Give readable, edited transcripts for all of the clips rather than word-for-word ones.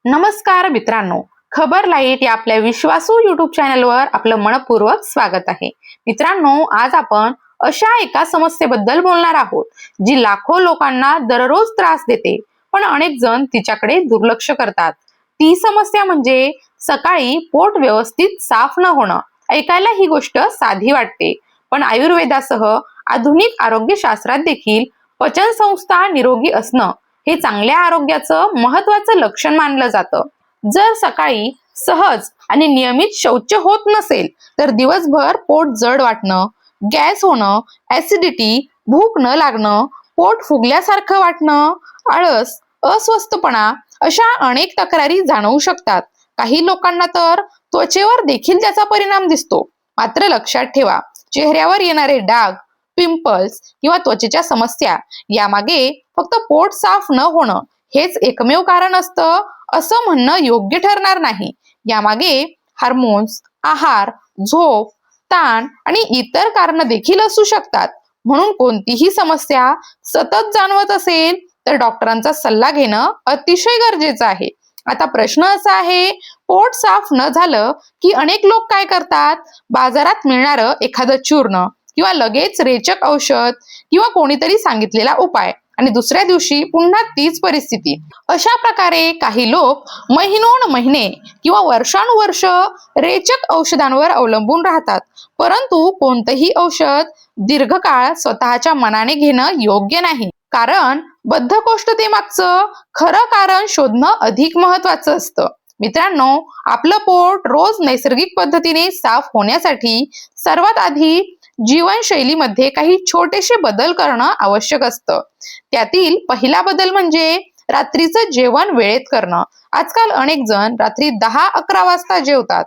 नमस्कार मित्रांनो, खबर लाईट या आपल्या विश्वासू युट्यूब चॅनलवर आपलं मनपूर्वक स्वागत आहे. मित्रांनो, आज आपण अशा एका समस्येबद्दल बोलणार आहोत जी लाखो लोकांना दररोज त्रास देते, पण अनेक जण तिच्याकडे दुर्लक्ष करतात. ती समस्या म्हणजे सकाळी पोट व्यवस्थित साफ न होणं. ऐकायला ही गोष्ट साधी वाटते, पण आयुर्वेदासह आधुनिक आरोग्यशास्त्रात देखील पचन संस्था निरोगी असणं हे चांगल्या आरोग्याचं महत्वाचं लक्षण मानलं जातं. जर सकाळी सहज आणि नियमित शौच होत नसेल तर दिवसभर पोट जड वाटणं, गॅस होणं, ऍसिडिटी, भूक न लागणं, पोट फुगल्यासारखं वाटणं, आळस, अस्वस्थपणा अशा अनेक तक्रारी जाणवू शकतात. काही लोकांना तर त्वचेवर देखील त्याचा परिणाम दिसतो. मात्र लक्षात ठेवा, चेहऱ्यावर येणारे डाग, पिंपल्स किंवा त्वचेच्या समस्या यामागे फक्त पोट साफ न होणं हेच एकमेव कारण असतं असं म्हणणं योग्य ठरणार नाही. यामागे हार्मोन्स, आहार, झोप, ताण आणि इतर कारण देखील असू शकतात. म्हणून कोणतीही समस्या सतत जाणवत असेल तर डॉक्टरांचा सल्ला घेणं अतिशय गरजेचं आहे. आता प्रश्न असा आहे, पोट साफ न झालं की अनेक लोक काय करतात? बाजारात मिळणारं एखादं चूर्ण किंवा लगेच रेचक औषध किंवा कोणीतरी सांगितलेला उपाय आणि दुसऱ्या दिवशी पुन्हा तीच परिस्थिती. अशा प्रकारे काही लोक महिनोन महिने किंवा वर्षानुवर्ष रेचक औषधांवर अवलंबून राहतात. परंतु कोणतंही औषध दीर्घकाळ स्वतःच्या मनाने घेणं योग्य नाही. कारण बद्धकोष्ठतेमागचं खरं कारण शोधणं अधिक महत्वाचं असतं. मित्रांनो, आपलं पोट रोज नैसर्गिक पद्धतीने साफ होण्यासाठी सर्वात आधी जीवनशैलीमध्ये काही छोटेसे बदल करणं आवश्यक असतं. त्यातील पहिला बदल म्हणजे रात्रीचं जेवण वेळेत करणं. आजकाल अनेक जण रात्री 10-11 वाजता जेवतात.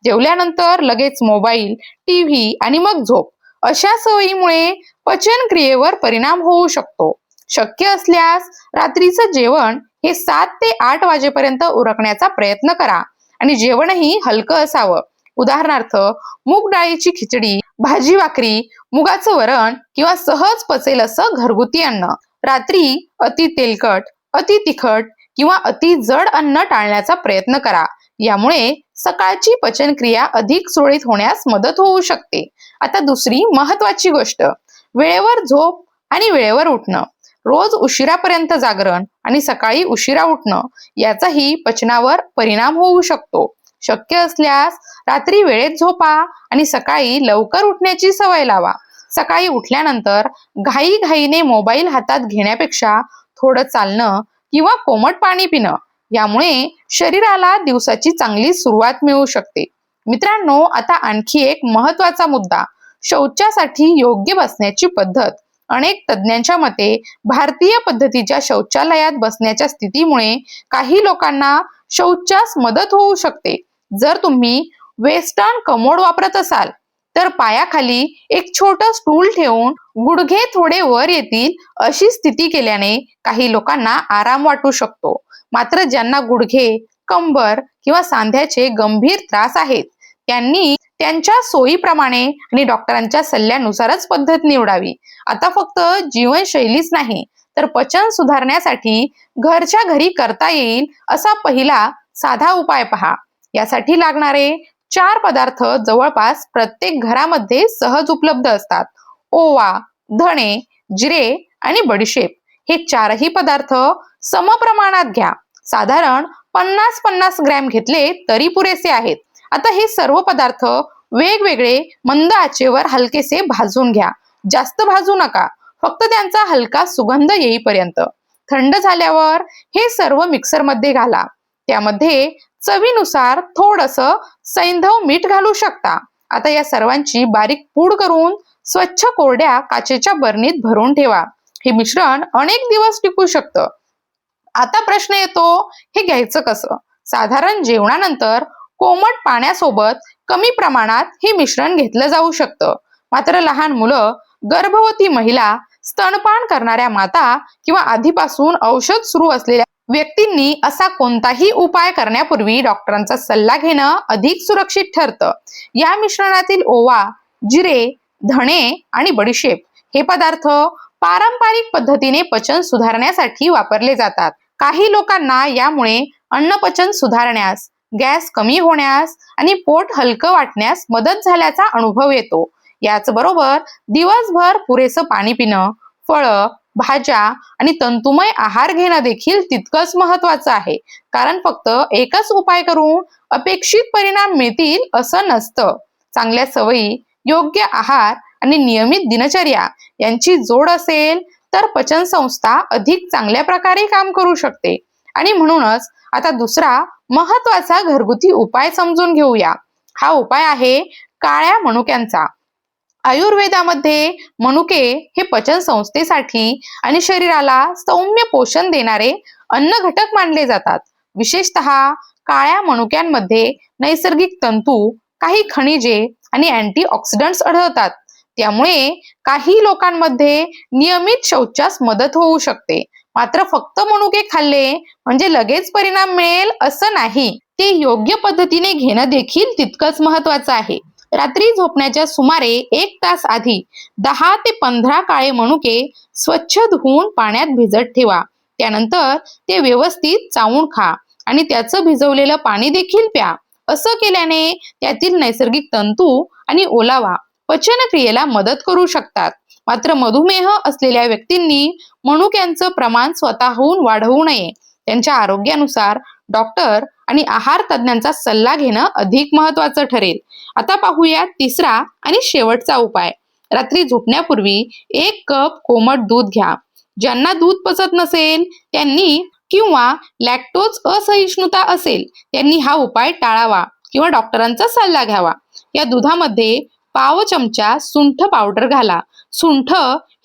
जेवल्यानंतर लगेच मोबाईल, टीव्ही आणि मग झोप. अशा सवयीमुळे पचन क्रियेवर परिणाम होऊ शकतो. शक्य असल्यास रात्रीचं जेवण हे 7 ते 8 वाजेपर्यंत उरकण्याचा प्रयत्न करा आणि जेवणही हलकं असावं. उदाहरणार्थ, मूग डाळीची खिचडी, भाजी भाकरी, मुगाचं वरण किंवा सहज पचेल असं घरगुती अन्न. रात्री अति तेलकट, अति तिखट किंवा अति जड अन्न टाळण्याचा प्रयत्न करा. यामुळे सकाळची पचनक्रिया अधिक सुरळीत होण्यास मदत होऊ शकते. आता दुसरी महत्वाची गोष्ट, वेळेवर झोप आणि वेळेवर उठणं. रोज उशिरापर्यंत जागरण आणि सकाळी उशिरा उठणं याचाही पचनावर परिणाम होऊ शकतो. शक्य असल्यास रात्री वेळेत झोपा आणि सकाळी लवकर उठण्याची सवय लावा. सकाळी उठल्यानंतर घाईघाईने मोबाईल हातात घेण्यापेक्षा थोडं चालणं किंवा कोमट पाणी पिणं यामुळे शरीराला दिवसाची चांगली सुरुवात मिळू शकते. मित्रांनो, आता आणखी एक महत्वाचा मुद्दा, शौचासाठी योग्य बसण्याची पद्धत. अनेक तज्ज्ञांच्या मते भारतीय पद्धतीच्या शौचालयात बसण्याच्या स्थितीमुळे काही लोकांना शौचास मदत होऊ शकते. जर तुम्ही वेस्टर्न कमोड वापरत असाल तर पायाखाली एक छोटं स्टूल ठेवून गुडघे थोडे वर येतील अशी स्थिती केल्याने काही लोकांना आराम वाटू शकतो. मात्र ज्यांना गुडघे, कंबर किंवा सांध्याचे गंभीर त्रास आहेत त्यांनी त्यांच्या सोयीप्रमाणे आणि डॉक्टरांच्या सल्ल्यानुसारच पद्धत निवडावी. आता फक्त जीवनशैलीच नाही तर पचन सुधारण्यासाठी घरच्या घरी करता येईल असा पहिला साधा उपाय पहा. यासाठी लागणारे 4 पदार्थ जवळपास प्रत्येक घरामध्ये सहज उपलब्ध असतात. ओवा, धणे, जिरे आणि बडीशेप हे 4ही पदार्थ समप्रमाणात घ्या. साधारण 50-50 ग्रॅम घेतले तरी पुरेसे आहेत. आता हे सर्व पदार्थ वेगवेगळे मंद आचेवर हलकेसे भाजून घ्या. जास्त भाजू नका, फक्त त्यांचा हलका सुगंध येईपर्यंत. थंड झाल्यावर हे सर्व मिक्सरमध्ये घाला. त्यामध्ये चवीनुसार थोडंसं सैंधव मीठ घालू शकता. आता या सर्वांची बारीक पूड करून स्वच्छ कोरड्या काचेच्या बरणीत भरून ठेवा. हे मिश्रण अनेक दिवस टिकू शकतं. आता प्रश्न येतो, हे घ्यायचं कसं? साधारण जेवणानंतर कोमट पाण्यासोबत कमी प्रमाणात हे मिश्रण घेतलं जाऊ शकतं. मात्र लहान मुलं, गर्भवती महिला, स्तनपान करणाऱ्या माता किंवा आधीपासून औषध सुरू असलेल्या व्यक्तींनी असा कोणताही उपाय करण्यापूर्वी डॉक्टरांचा सल्ला घेणं अधिक सुरक्षित ठरतं. या मिश्रणातील ओवा, जिरे, धणे आणि बडीशेप हे पदार्थ पारंपरिक पद्धतीने पचन सुधारण्यासाठी वापरले जातात. काही लोकांना यामुळे अन्नपचन सुधारण्यास, गॅस कमी होण्यास आणि पोट हलकं वाटण्यास मदत झाल्याचा अनुभव येतो. याचबरोबर दिवसभर पुरेसं पाणी पिणं, फळं, भाज्या आणि तंतुमय आहार घेणं देखील तितकंच महत्वाचं आहे. कारण फक्त एकच उपाय करून अपेक्षित परिणाम मिळतील असं नसतं. चांगल्या सवयी, योग्य आहार आणि नियमित दिनचर्या यांची जोड असेल तर पचन संस्था अधिक चांगल्या प्रकारे काम करू शकते. आणि म्हणूनच आता दुसरा महत्वाचा घरगुती उपाय समजून घेऊया. हा उपाय आहे काळ्या मनुक्यांचा. आयुर्वेदामध्ये मनुके हे पचन संस्थेसाठी आणि शरीराला सौम्य पोषण देणारे अन्न घटक मानले जातात. विशेषतः काळ्या मनुक्यांमध्ये नैसर्गिक तंतू, काही खनिजे आणि अँटीऑक्सिडंट्स आढळतात. त्यामुळे काही लोकांमध्ये नियमित शौचास मदत होऊ शकते. मात्र फक्त मनुके खाल्ले म्हणजे लगेच परिणाम मिळेल असं नाही. ते योग्य पद्धतीने घेणं देखील तितकंच महत्वाचं आहे. रात्री झोपण्याच्या सुमारे 1 तास आधी 10 ते 15 काळे मनुके स्वच्छ धुवून पाण्यात भिजत ठेवा. त्यानंतर ते व्यवस्थित चावून खा आणि त्याचं भिजवलेलं पाणी देखील प्या. असं केल्याने त्यातील नैसर्गिक तंतू आणि ओलावा पचनक्रियेला मदत करू शकतात. मात्र मधुमेह असलेल्या व्यक्तींनी मनुक्यांचं प्रमाण स्वतःहून वाढवू नये. त्यांच्या आरोग्यानुसार डॉक्टर आणि आहार तज्ञांचा सल्ला घेणं अधिक महत्वाचं ठरेल. आता पाहूया तिसरा आणि शेवटचा उपाय. रात्री झोपण्यापूर्वी 1 कप कोमट दूध घ्या. ज्यांना दूध पचत नसेल त्यांनी किंवा लॅक्टोज असहिष्णुता असेल त्यांनी हा उपाय टाळावा किंवा डॉक्टरांचा सल्ला घ्यावा. या दुधामध्ये पाव चमचा सुंठ पावडर घाला. सुंठ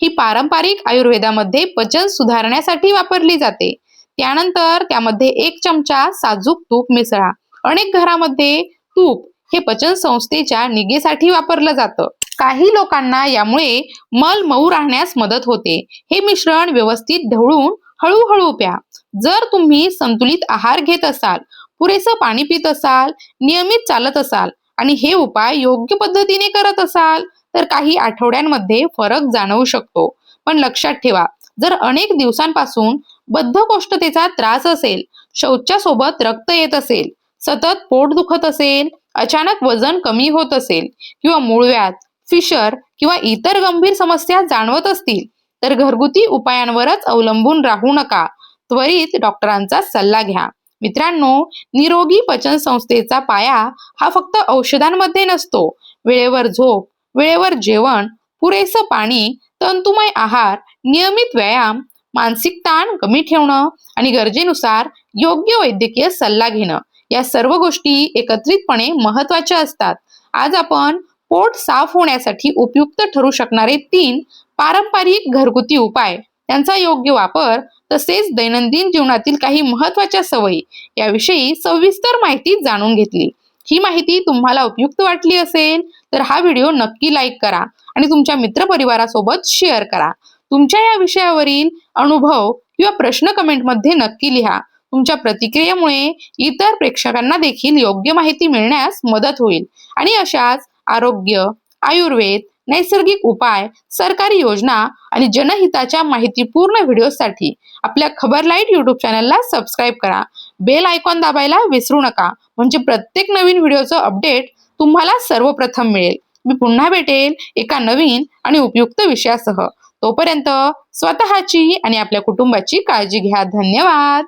ही पारंपरिक आयुर्वेदामध्ये पचन सुधारण्यासाठी वापरली जाते. त्यानंतर त्यामध्ये 1 चमचा साजूक तूप मिसळा. अनेक घरामध्ये तूप हे पचन संस्थेच्या निगेसाठी वापरलं जातं. काही लोकांना यामुळे मल मऊ राहण्यास मदत होते. हे मिश्रण व्यवस्थित ढवळून हळूहळू प्या. जर तुम्ही संतुलित आहार घेत असाल, पुरेसं पाणी पित असाल, नियमित चालत असाल आणि हे उपाय योग्य पद्धतीने करत असाल तर काही आठवड्यांमध्ये फरक जाणवू शकतो. पण लक्षात ठेवा, जर अनेक दिवसांपासून बद्धकोष्ठतेचा त्रास असेल, शौचासोबत रक्त येत असेल, सतत पोट दुखत असेल, अचानक वजन कमी होत असेल किंवा मूळव्याध, फिशर किंवा इतर गंभीर समस्या जाणवत असतील तर घरगुती उपायांवरच अवलंबून राहू नका. त्वरित डॉक्टरांचा सल्ला घ्या. मित्रांनो, निरोगी पचन संस्थेचा पाया हा फक्त औषधांमध्ये नसतो. वेळेवर झोप, वेळेवर जेवण, पुरेसं पाणी, तंतुमय आहार, नियमित व्यायाम, मानसिक ताण कमी ठेवणं आणि गरजेनुसार योग्य वैद्यकीय सल्ला घेणं या सर्व गोष्टी एकत्रितपणे महत्वाच्या असतात. आज आपण पोट साफ होण्यासाठी उपयुक्त ठरू शकणारे 3 पारंपरिक घरगुती उपाय, त्यांचा योग्य वापर तसेच दैनंदिन जीवनातील काही महत्वाच्या सवयी याविषयी सविस्तर माहिती जाणून घेतली. ही माहिती तुम्हाला उपयुक्त वाटली असेल तर हा व्हिडिओ नक्की लाईक करा आणि तुमच्या मित्रपरिवारासोबत शेअर करा. तुमच्या या विषयावरील अनुभव किंवा प्रश्न कमेंटमध्ये नक्की लिहा. तुमच्या प्रतिक्रियेमुळे इतर प्रेक्षकांना देखील योग्य माहिती मिळण्यास मदत होईल आणि अशाच आरोग्य, आयुर्वेद, नैसर्गिक उपाय, सरकारी योजना आणि जनहिताच्या माहितीपूर्ण व्हिडिओसाठी आपल्या खबर लाईट यूट्यूब चॅनलला सबस्क्राईब करा. बेल आयकॉन दाबायला विसरू नका, म्हणजे प्रत्येक नवीन व्हिडिओचं अपडेट तुम्हाला सर्वप्रथम मिळेल. मी पुन्हा भेटेल एका नवीन आणि उपयुक्त विषयासह. तोपर्यंत स्वतःची आणि आपल्या कुटुंबाची काळजी घ्या. धन्यवाद.